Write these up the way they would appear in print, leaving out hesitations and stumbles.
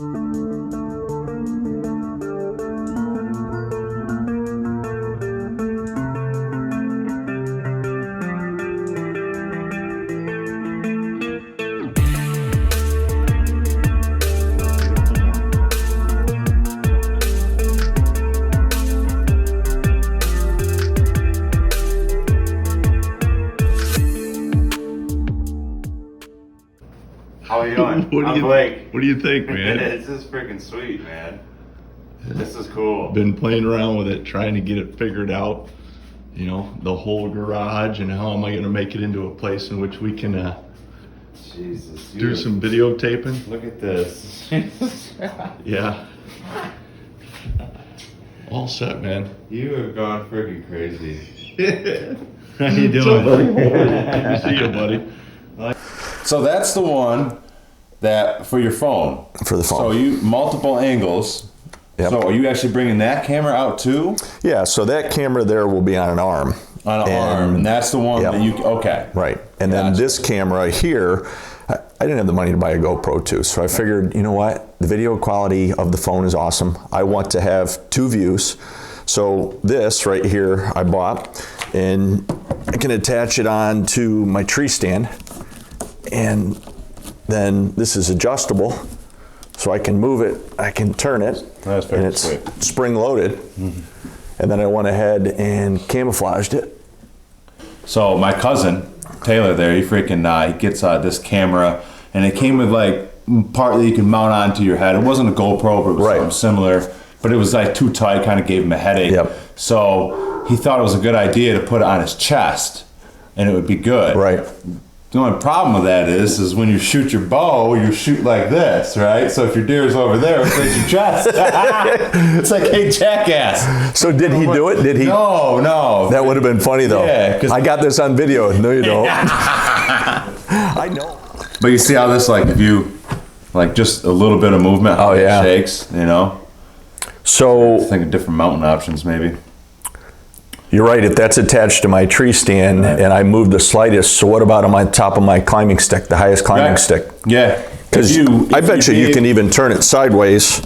How are you doing? I'm Blake. What do you think, man? This is freaking sweet, man. This is cool. Been playing around with it, trying to get it figured out. You know, the whole garage and how am I going to make it into a place in which we can Jesus, do some videotaping. Look at this. Yeah. All set, man. You have gone freaking crazy. How you doing? Good to see you, buddy. So that's the one that for your phone. For the phone. So you multiple angles. Yep. So are you actually bringing that camera out too? Yeah, so that camera there will be on an arm. On an arm, and that's the one Yep. that you, okay. Right, and then this camera here, I didn't have the money to buy a GoPro too, so I figured, you know what, the video quality of the phone is awesome. I want to have 2 views. So this right here I bought, and I can attach it on to my tree stand, and then this is adjustable, so I can move it, I can turn it, That's very and it's sweet. spring loaded. Mm-hmm. And then I went ahead and camouflaged it. So my cousin Taylor there, he freaking he gets this camera, and it came with like part that you can mount onto your head. It wasn't a GoPro, but it was something similar. But it was like too tight, kind of gave him a headache. Yep. So he thought it was a good idea to put it on his chest, and it would be good. Right. The only problem with that is when you shoot your bow, you shoot like this, right? So if your deer's over there, it's like your chest. It's like, hey, jackass. So did he do it? Did he? No. That would have been funny though. Yeah, I got this on video. No, you don't. I know. But you see how this, like, if you, like, just a little bit of movement, how it shakes, you know? So Think of different mounting options, maybe. you're right. If that's attached to my tree stand and I move the slightest, so what about on my top of my climbing stick, the highest climbing stick? Yeah. Because I bet you can even turn it sideways.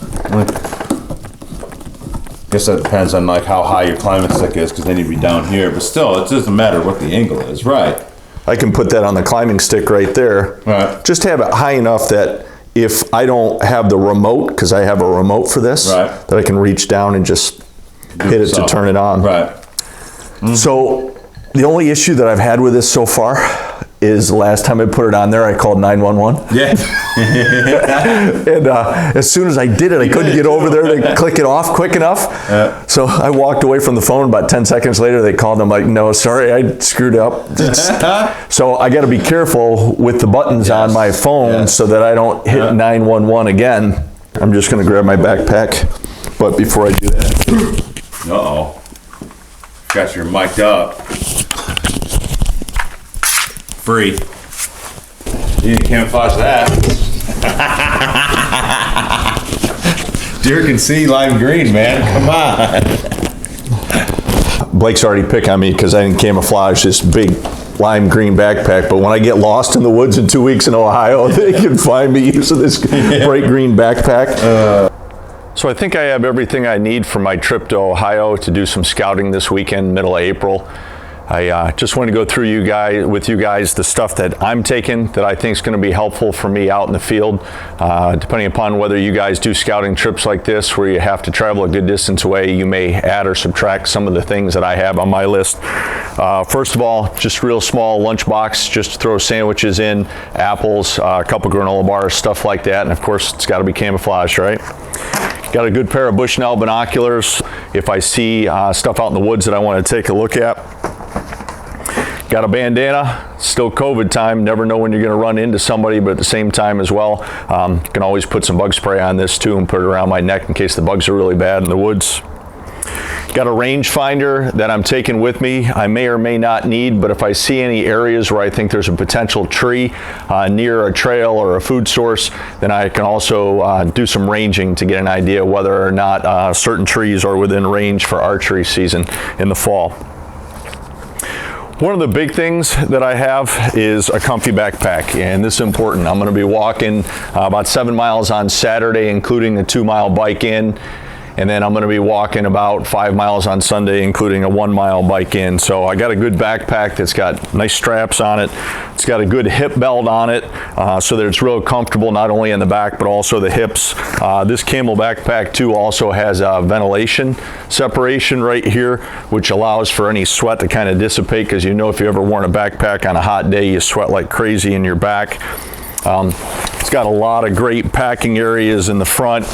Guess that depends on like how high your climbing stick is, because then you'd be down here. But still, it doesn't matter what the angle is, right? I can put that on the climbing stick right there. Right. Just have it high enough that if I don't have the remote, because I have a remote for this, Right. that I can reach down and just hit it to turn it on. Right. So the only issue that I've had with this so far is the last time I put it on there, I called 911. Yeah. And as soon as I did it, I couldn't get over there to click it off quick enough. So I walked away from the phone. About 10 seconds later, they called. I'm like, no, sorry, I screwed up. So I got to be careful with the buttons on my phone so that I don't hit 911 again. I'm just going to grab my backpack. But before I do that. Uh-oh. Got your mic'd up. Free. You didn't camouflage that. Deer can see lime green, man. Come on. Blake's already picked on me because I didn't camouflage this big lime green backpack, but when I get lost in the woods in 2 weeks in Ohio, they can find me using this bright green backpack. So I think I have everything I need for my trip to Ohio to do some scouting this weekend, middle of April. I just want to go through with you guys the stuff that I'm taking that I think is going to be helpful for me out in the field, depending upon whether you guys do scouting trips like this where you have to travel a good distance away. You may add or subtract some of the things that I have on my list. First of all, just real small lunchbox, just to throw sandwiches in, apples, a couple granola bars, stuff like that. And of course, it's got to be camouflaged, right? Got a good pair of Bushnell binoculars if I see stuff out in the woods that I want to take a look at. Got a bandana, still COVID time, never know when you're going to run into somebody, but at the same time as well, can always put some bug spray on this too and put it around my neck in case the bugs are really bad in the woods. Got a range finder that I'm taking with me. I may or may not need, but if I see any areas where I think there's a potential tree near a trail or a food source, then I can also do some ranging to get an idea whether or not certain trees are within range for archery season in the fall. One of the big things that I have is a comfy backpack, and this is important. I'm going to be walking about 7 miles on Saturday, including a 2-mile bike in, and then I'm going to be walking about 5 miles on Sunday, including a 1-mile bike in. So I got a good backpack that's got nice straps on it. It's got a good hip belt on it, so that it's real comfortable not only in the back but also the hips. This Camel backpack too also has a ventilation separation right here, which allows for any sweat to kind of dissipate, because you know if you ever worn a backpack on a hot day, you sweat like crazy in your back. It's got a lot of great packing areas in the front.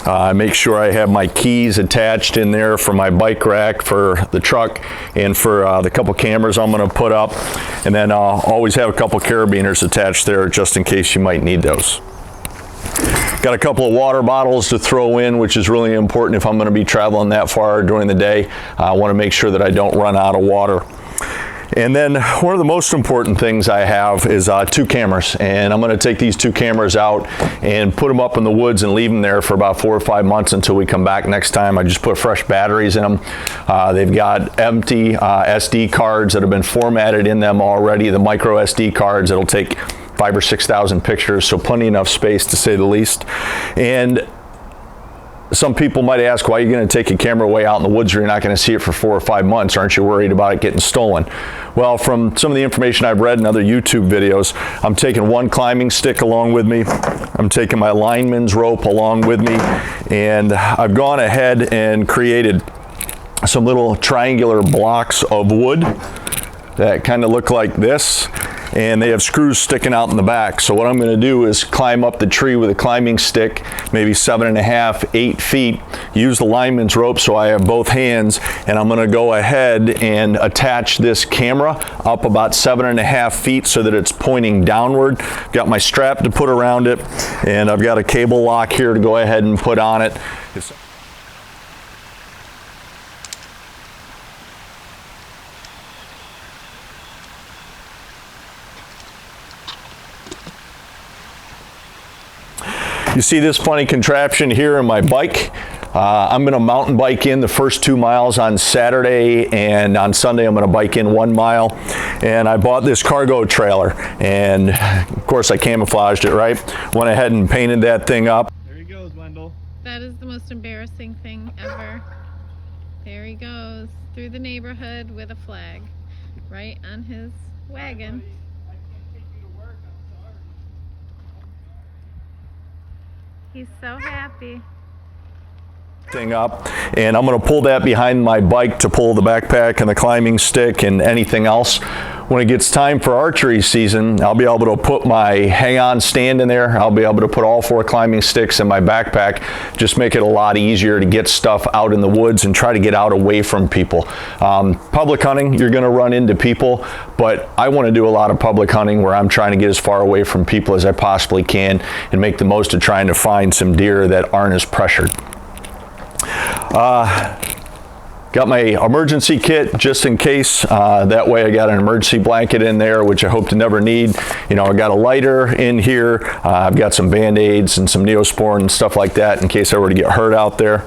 I make sure I have my keys attached in there for my bike rack for the truck and for the couple cameras I'm going to put up. And then always have a couple carabiners attached there just in case you might need those. Got a couple of water bottles to throw in, which is really important if I'm going to be traveling that far during the day. I want to make sure that I don't run out of water. And then one of the most important things I have is 2 cameras, and I'm going to take these 2 cameras out and put them up in the woods and leave them there for about 4 or 5 months until we come back next time. I just put fresh batteries in them. They've got empty SD cards that have been formatted in them already, the micro SD cards that'll take 5,000 or 6,000 pictures, so plenty enough space to say the least. And some people might ask, why are you going to take a camera way out in the woods where you're not going to see it for 4 or 5 months? Aren't you worried about it getting stolen? Well, from some of the information I've read in other YouTube videos, I'm taking 1 climbing stick along with me. I'm taking my lineman's rope along with me, and I've gone ahead and created some little triangular blocks of wood that kind of look like this, and they have screws sticking out in the back. So what I'm going to do is climb up the tree with a climbing stick, maybe 7.5, 8 feet, use the lineman's rope so I have both hands, and I'm going to go ahead and attach this camera up about 7.5 feet so that it's pointing downward. Got my strap to put around it, and I've got a cable lock here to go ahead and put on it. You see this funny contraption here in my bike. I'm going to mountain bike in the first 2 miles on Saturday, and on Sunday I'm going to bike in 1 mile. And I bought this cargo trailer, and of course I camouflaged it, right? Went ahead and painted that thing up. There he goes, Wendell. That is the most embarrassing thing ever. There he goes through the neighborhood with a flag right on his wagon. He's so happy. Thing up, and I'm going to pull that behind my bike to pull the backpack and the climbing stick and anything else. When it gets time for archery season, I'll be able to put my hang-on stand in there. I'll be able to put all 4 climbing sticks in my backpack. Just make it a lot easier to get stuff out in the woods and try to get out away from people. Public hunting, you're going to run into people, but I want to do a lot of public hunting where I'm trying to get as far away from people as I possibly can and make the most of trying to find some deer that aren't as pressured. Got my emergency kit just in case. That way I got an emergency blanket in there, which I hope to never need. You know, I got a lighter in here. I've got some Band-Aids and some Neosporin and stuff like that in case I were to get hurt out there.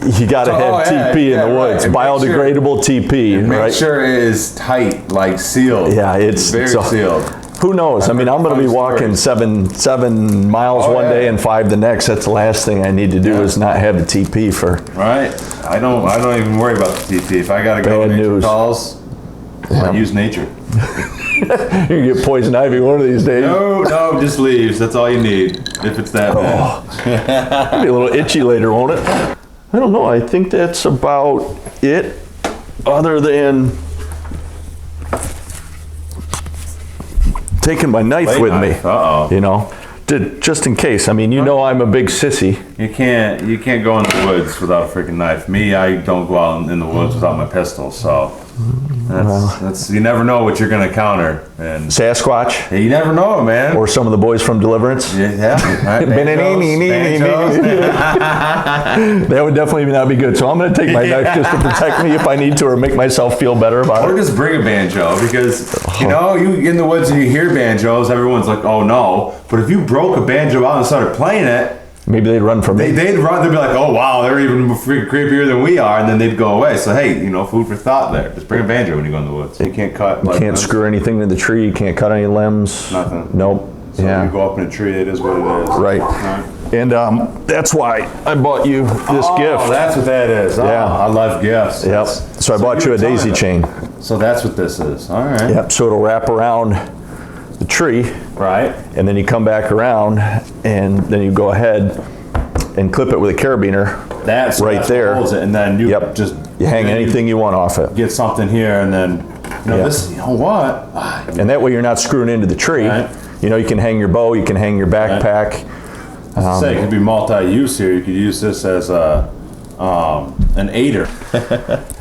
You got to have TP in the woods, right. Biodegradable TP, make right? sure it is tight, like sealed. Yeah, it's very sealed. Who knows? I mean, I'm going to be walking seven miles one day and 5 the next. That's the last thing I need to do is not have the TP for. Right. I don't even worry about the TP. If I got to go to nature calls, I use nature. You can get poison ivy one of these days. No, just leaves. That's all you need. If it's that bad. It'll be a little itchy later, won't it? I don't know. I think that's about it. Other than taking my knife with me, you know, just in case. I mean, you know, I'm a big sissy. You can't go in the woods without a freaking knife. Me, I don't go out in the woods without my pistol. So that's you never know what you're going to encounter. And Sasquatch. You never know, man. Or some of the boys from Deliverance. Yeah. Right, that would definitely not be good. So I'm going to take my knife just to protect me if I need to, or make myself feel better about it. Or just bring a banjo, because you know, you get in the woods and you hear banjos, everyone's like, oh no. But if you broke a banjo out and started playing it, Maybe they'd run from me. They'd run. They'd be like, "Oh wow, they're even freaking creepier than we are," and then they'd go away. So hey, food for thought there. Just bring a banjo when you go in the woods. You can't cut. You can't screw anything to the tree. You can't cut any limbs. Nothing. Nope. So yeah. you go up in a tree. It is what it is. Right. And that's why I bought you this gift. Oh, that's what that is. Oh, Yeah. I love gifts. Yep. So I bought you a daisy chain. So that's what this is. All right. Yep. So it'll wrap around the tree. Right. And then you come back around, and then you go ahead and clip it with a carabiner. That's right there. What holds it, and then you just you hang anything you want off it. Get something here, and then this. You know what? And that way you're not screwing into the tree. Right. You can hang your bow. You can hang your backpack. It could be multi-use here. You could use this as an aider.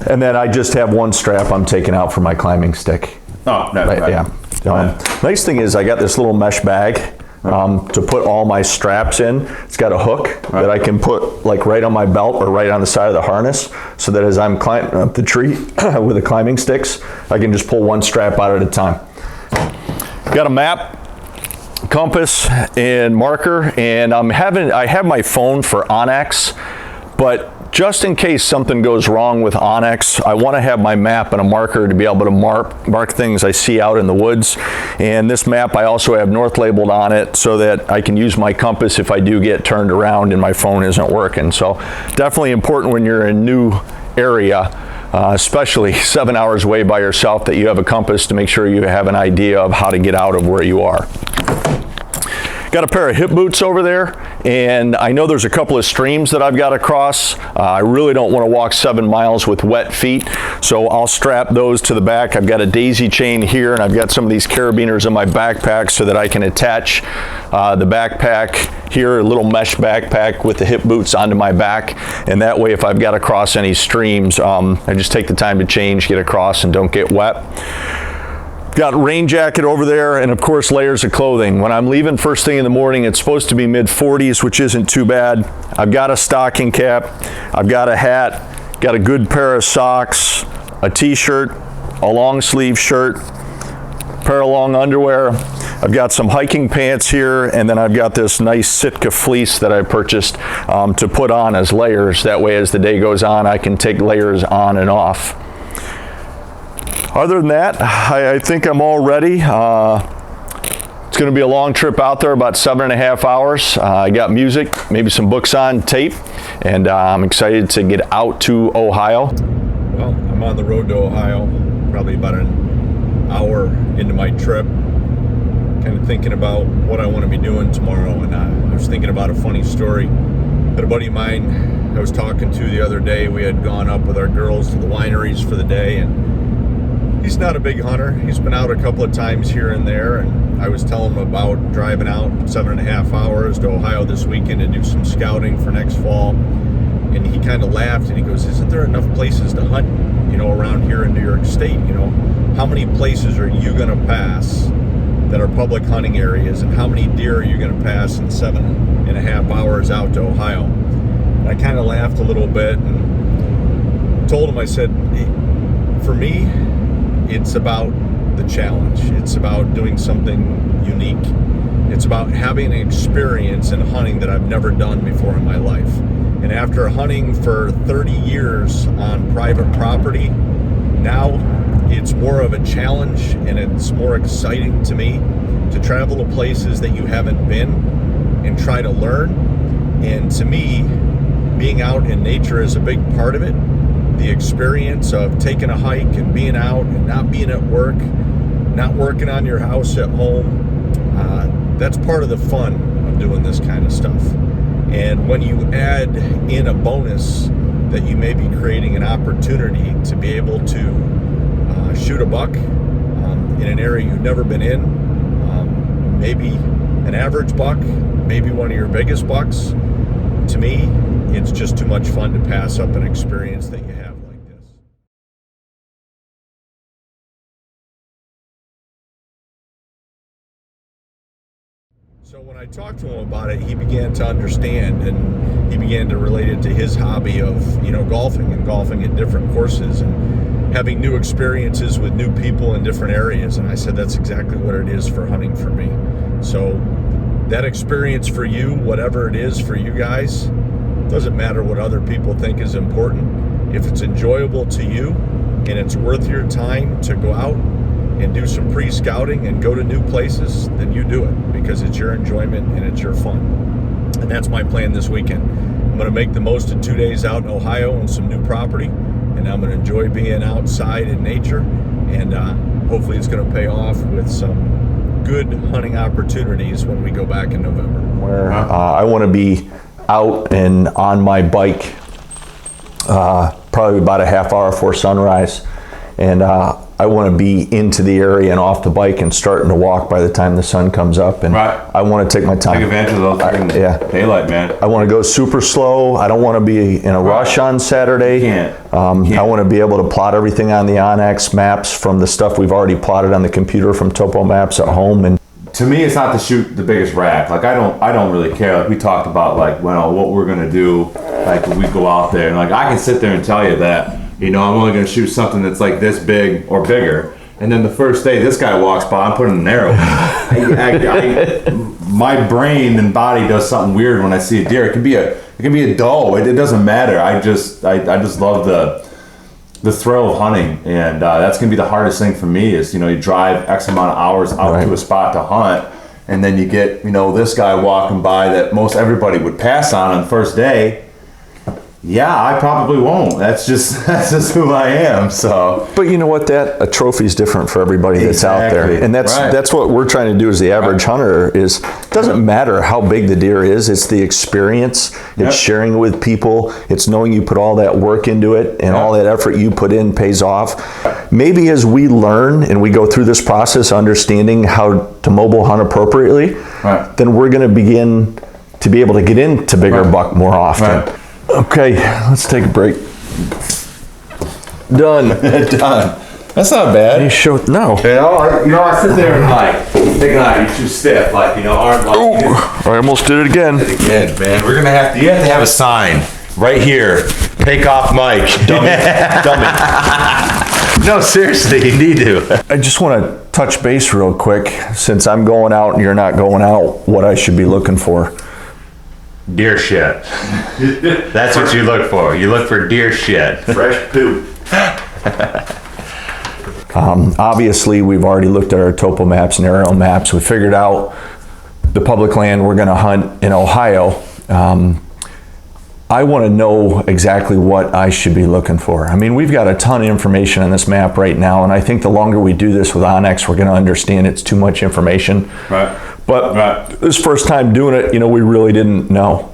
And then I just have one strap I'm taking out for my climbing stick. Oh, no, right. Yeah. Nice thing is I got this little mesh bag to put all my straps in. It's got a hook that I can put like right on my belt or right on the side of the harness, so that as I'm climbing up the tree with the climbing sticks, I can just pull one strap out at a time. Got a map, compass, and marker, and I have my phone for Onyx, but just in case something goes wrong with Onyx, I want to have my map and a marker to be able to mark things I see out in the woods. And this map I also have north labeled on it so that I can use my compass if I do get turned around and my phone isn't working. So definitely important when you're in a new area, especially 7 hours away by yourself, that you have a compass to make sure you have an idea of how to get out of where you are. Got a pair of hip boots over there, and I know there's a couple of streams that I've got to cross. I really don't want to walk 7 miles with wet feet, so I'll strap those to the back. I've got a daisy chain here, and I've got some of these carabiners in my backpack so that I can attach the backpack here, a little mesh backpack with the hip boots onto my back, and that way if I've got to cross any streams, I just take the time to change, get across, and don't get wet. Got a rain jacket over there, and of course layers of clothing. When I'm leaving first thing in the morning, it's supposed to be mid-40s, which isn't too bad. I've got a stocking cap, I've got a hat, got a good pair of socks, a t-shirt, a long sleeve shirt, pair of long underwear. I've got some hiking pants here, and then I've got this nice Sitka fleece that I purchased to put on as layers. That way as the day goes on, I can take layers on and off. Other than that, I think I'm all ready. It's going to be a long trip out there, about 7.5 hours. I got music, maybe some books on tape, and I'm excited to get out to Ohio. Well, I'm on the road to Ohio, probably about an hour into my trip, kind of thinking about what I want to be doing tomorrow. And I was thinking about a funny story that a buddy of mine I was talking to the other day. We had gone up with our girls to the wineries for the day, and he's not a big hunter. He's been out a couple of times here and there, and I was telling him about driving out 7.5 hours to Ohio this weekend to do some scouting for next fall. And he kind of laughed and he goes, "Isn't there enough places to hunt, around here in New York State? How many places are you going to pass that are public hunting areas, and how many deer are you going to pass in 7.5 hours out to Ohio?" And I kind of laughed a little bit and told him, I said, for me, it's about the challenge. It's about doing something unique. It's about having an experience in hunting that I've never done before in my life. And after hunting for 30 years on private property, now it's more of a challenge, and it's more exciting to me to travel to places that you haven't been and try to learn. And to me, being out in nature is a big part of it. The experience of taking a hike and being out and not being at work, not working on your house at home, that's part of the fun of doing this kind of stuff. And when you add in a bonus that you may be creating an opportunity to be able to shoot a buck in an area you've never been in, maybe an average buck, maybe one of your biggest bucks, to me, it's just too much fun to pass up an experience that you have like this. So when I talked to him about it, he began to understand, and he began to relate it to his hobby of, golfing, and golfing at different courses and having new experiences with new people in different areas. And I said, that's exactly what it is for hunting for me. So that experience for you, whatever it is for you guys, doesn't matter what other people think is important. If it's enjoyable to you and it's worth your time to go out and do some pre-scouting and go to new places, then you do it, because it's your enjoyment and it's your fun. And that's my plan this weekend. I'm going to make the most of 2 days out in Ohio on some new property, and I'm going to enjoy being outside in nature, and hopefully it's going to pay off with some good hunting opportunities when we go back in November. Where I want to be out and on my bike probably about a half hour before sunrise, and I want to be into the area and off the bike and starting to walk by the time the sun comes up, and I want to take my time. Take advantage of those daylight, man. I want to go super slow. I don't want to be in a rush on Saturday. You can't. I want to be able to plot everything on the Onyx maps from the stuff we've already plotted on the computer from Topo Maps at home. And to me, it's not to shoot the biggest rack. Like I don't really care. Like we talked about, like what we're gonna do. Like when we go out there, and like I can sit there and tell you that, you know, I'm only gonna shoot something that's like this big or bigger. And then the first day this guy walks by, I'm putting an arrow. My brain and body does something weird when I see a deer. It can be a doe. It doesn't matter. I just love the thrill of hunting, and that's gonna be the hardest thing for me. Is, you know, you drive X amount of hours out to a spot to hunt, and then you get, you know, this guy walking by that most everybody would pass on the first day. Yeah, I probably won't. That's just who I am. So, but you know what? A trophy is different for everybody that's out there, and that's what we're trying to do as the average hunter. Is it doesn't matter how big the deer is. It's the experience. It's sharing with people. It's knowing you put all that work into it, and all that effort you put in pays off. Maybe as we learn and we go through this process, understanding how to mobile hunt appropriately, then we're going to begin to be able to get into bigger buck more often. Okay, let's take a break. Done. Done. That's not bad. You show no. You know, I sit there and like thinking, you're too stiff, like, you know, arms like. I almost did it again. Again, man. We're gonna have to. You have to have a sign right here. Take off mic, dummy, dummy. No, seriously, you need to. I just want to touch base real quick, since I'm going out and you're not going out, what I should be looking for. Deer shit. That's what you look for. You look for deer shit. Fresh poop. Obviously, we've already looked at our topo maps and aerial maps. We figured out the public land we're going to hunt in Ohio. I want to know exactly what I should be looking for. I mean, we've got a ton of information on this map right now, and I think the longer we do this with Onyx, we're going to understand it's too much information. Right. But this first time doing it, you know, we really didn't know.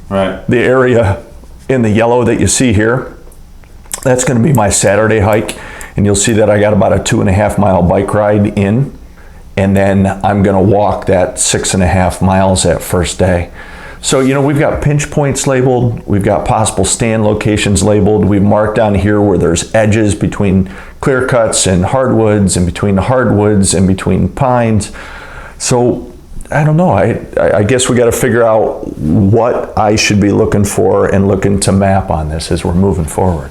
Right. The area in the yellow that you see here, that's going to be my Saturday hike, and you'll see that I got about a 2.5 mile bike ride in, and then I'm going to walk that 6.5 miles that first day. So, you know, we've got pinch points labeled, we've got possible stand locations labeled, we've marked down here where there's edges between clear cuts and hardwoods, and between the hardwoods and between pines. So, I don't know, I guess we got to figure out what I should be looking for and looking to map on this as we're moving forward.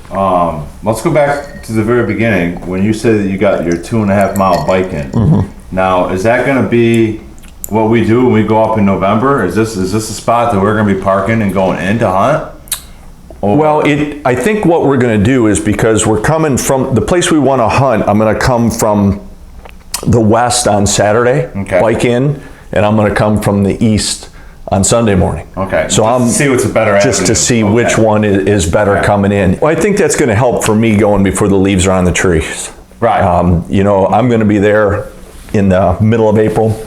Let's go back to the very beginning when you said that you got your 2.5 mile bike in. Mm-hmm. Now, is that going to be what we do when we go up in November? Is this a spot that we're going to be parking and going in to hunt? Or? Well, I think what we're going to do is, because we're coming from the place we want to hunt, I'm going to come from the west on Saturday, bike in, and I'm going to come from the east on Sunday morning. Okay. So I'm see what's a better just avenue. to see which one is better coming in. Well, I think that's going to help for me going before the leaves are on the trees. Right. You know, I'm going to be there in the middle of April,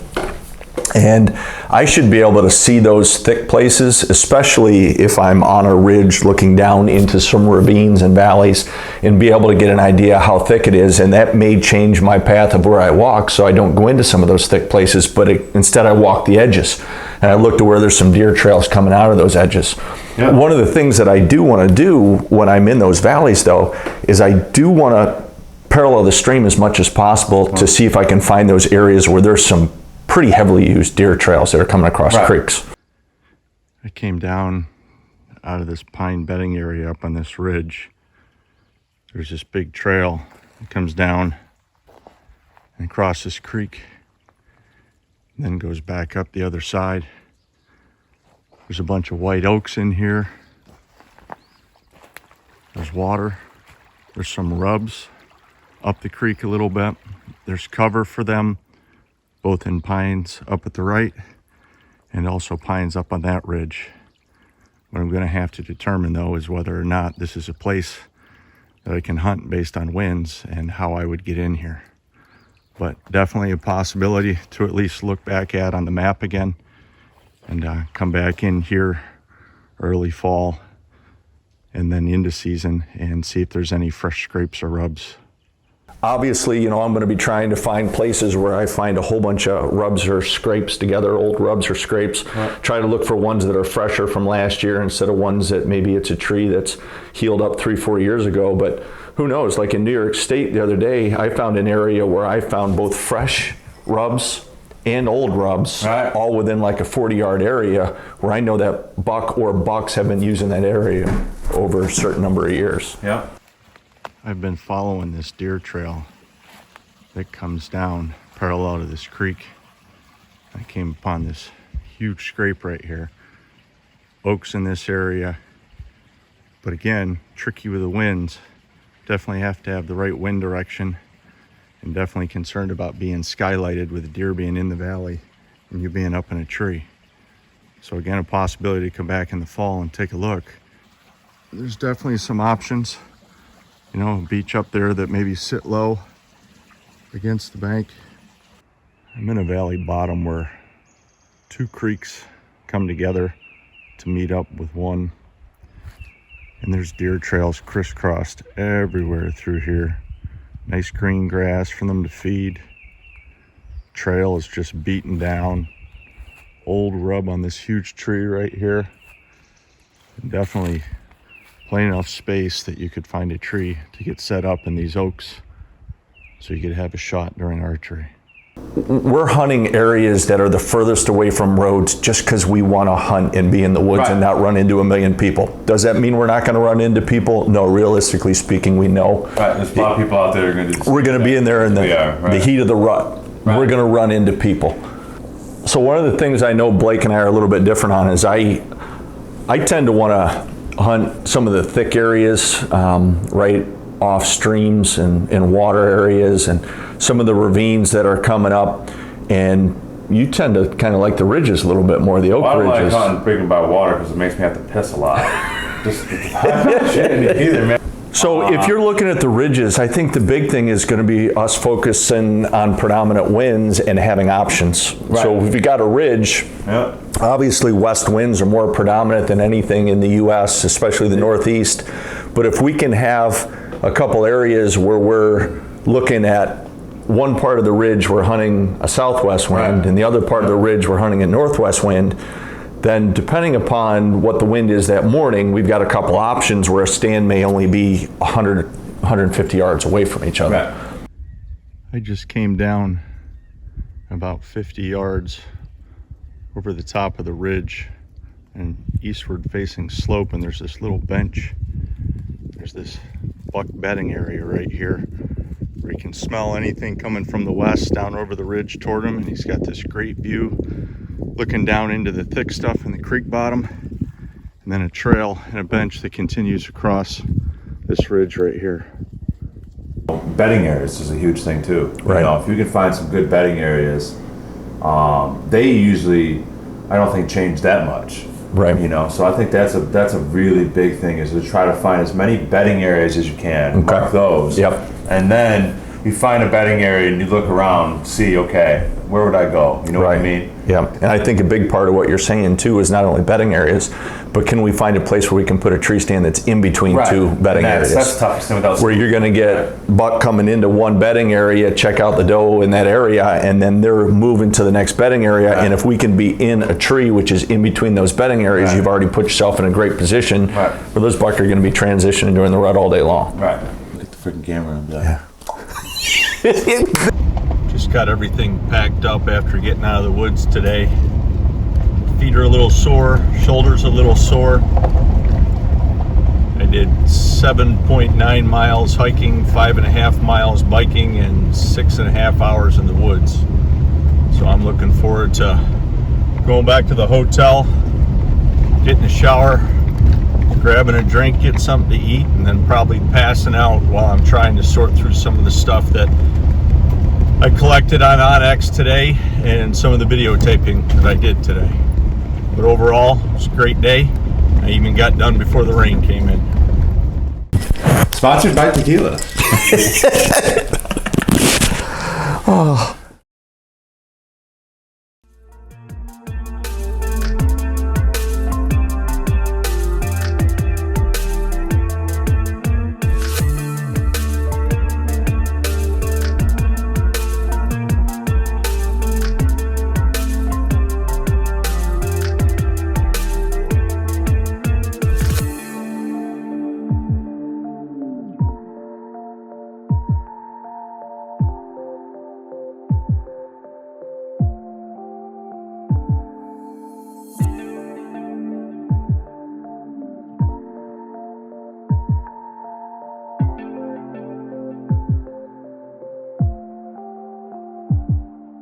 and I should be able to see those thick places, especially if I'm on a ridge looking down into some ravines and valleys, and be able to get an idea how thick it is. And that may change my path of where I walk, so I don't go into some of those thick places, but instead I walk the edges. And I look to where there's some deer trails coming out of those edges. Yep. One of the things that I do want to do when I'm in those valleys, though, is I do want to parallel the stream as much as possible to see if I can find those areas where there's some pretty heavily used deer trails that are coming across creeks. I came down out of this pine bedding area up on this ridge. There's this big trail that comes down and across this creek. and then goes back up the other side. There's a bunch of white oaks in here. There's water. There's some rubs up the creek a little bit. There's cover for them, both in pines up at the right and also pines up on that ridge. What I'm going to have to determine, though, is whether or not this is a place that I can hunt based on winds and how I would get in here. But definitely a possibility to at least look back at on the map again and come back in here early fall and then into season and see if there's any fresh scrapes or rubs. Obviously, you know, I'm going to be trying to find places where I find a whole bunch of rubs or scrapes together, old rubs or scrapes. Right. Try to look for ones that are fresher from last year instead of ones that maybe it's a tree that's healed up 3-4 years ago. But who knows? Like in New York State the other day, I found an area where I found both fresh rubs and old rubs, right, all within like a 40-yard area where I know that buck or bucks have been using that area over a certain number of years. Yeah. I've been following this deer trail that comes down parallel to this creek. I came upon this huge scrape right here. Oaks in this area. But again, tricky with the winds. Definitely have to have the right wind direction, and definitely concerned about being skylighted with the deer being in the valley and you being up in a tree. So again, a possibility to come back in the fall and take a look. There's definitely some options. You know, a beach up there that maybe sit low against the bank. I'm in a valley bottom where two creeks come together to meet up with one. And there's deer trails crisscrossed everywhere through here. Nice green grass for them to feed. Trail is just beaten down. Old rub on this huge tree right here. And definitely plenty enough space that you could find a tree to get set up in these oaks so you could have a shot during archery. We're hunting areas that are the furthest away from roads just because we want to hunt and be in the woods, right, and not run into a million people. Does that mean we're not going to run into people? No, realistically speaking, we know. Right, there's a lot of people out there who are going to do We're going to be in there in the heat of the rut. Right. We're going to run into people. So one of the things I know Blake and I are a little bit different on is I tend to want to hunt some of the thick areas, right off streams and water areas, and some of the ravines that are coming up. And you tend to kind of like the ridges a little bit more, the oak ridges. I don't like hunting big by water because it makes me have to piss a lot. Either, man. So if you're looking at the ridges, I think the big thing is going to be us focusing on predominant winds and having options. Right. So if you got a ridge, yeah, obviously west winds are more predominant than anything in the U.S., especially the Northeast. But if we can have a couple areas where we're looking at one part of the ridge we're hunting a southwest wind, right, and the other part of the ridge we're hunting a northwest wind, then depending upon what the wind is that morning, we've got a couple options where a stand may only be 100, 150 yards away from each other. Right. I just came down about 50 yards over the top of the ridge and eastward facing slope, and there's this little bench. There's this buck bedding area right here where you can smell anything coming from the west down over the ridge toward him, and he's got this great view looking down into the thick stuff in the creek bottom, and then a trail and a bench that continues across this ridge right here. Bedding areas is a huge thing too. Right. You know, if you can find some good bedding areas, they usually, I don't think, change that much. Right. You know, so I think that's a really big thing, is to try to find as many bedding areas as you can. Okay. Mark those. Yep. And then you find a bedding area and you look around, see, okay, where would I go? You know what I mean? Yeah, and I think a big part of what you're saying too is not only bedding areas, but can we find a place where we can put a tree stand that's in between two bedding areas? That's the toughest thing without where you're going to get buck coming into one bedding area, check out the doe in that area, and then they're moving to the next bedding area. Right. And if we can be in a tree which is in between those bedding areas, you've already put yourself in a great position where those buck are going to be transitioning during the rut all day long. Right. Get the freaking camera on that. Just got everything packed up after getting out of the woods today. Feet are a little sore, shoulders a little sore. I did 7.9 miles hiking, 5.5 miles biking, and 6.5 hours in the woods. So I'm looking forward to going back to the hotel, getting a shower, grabbing a drink, getting something to eat, and then probably passing out while I'm trying to sort through some of the stuff that I collected on Onyx today and some of the videotaping that I did today. But overall, it's a great day. I even got done before the rain came in. Sponsored by tequila.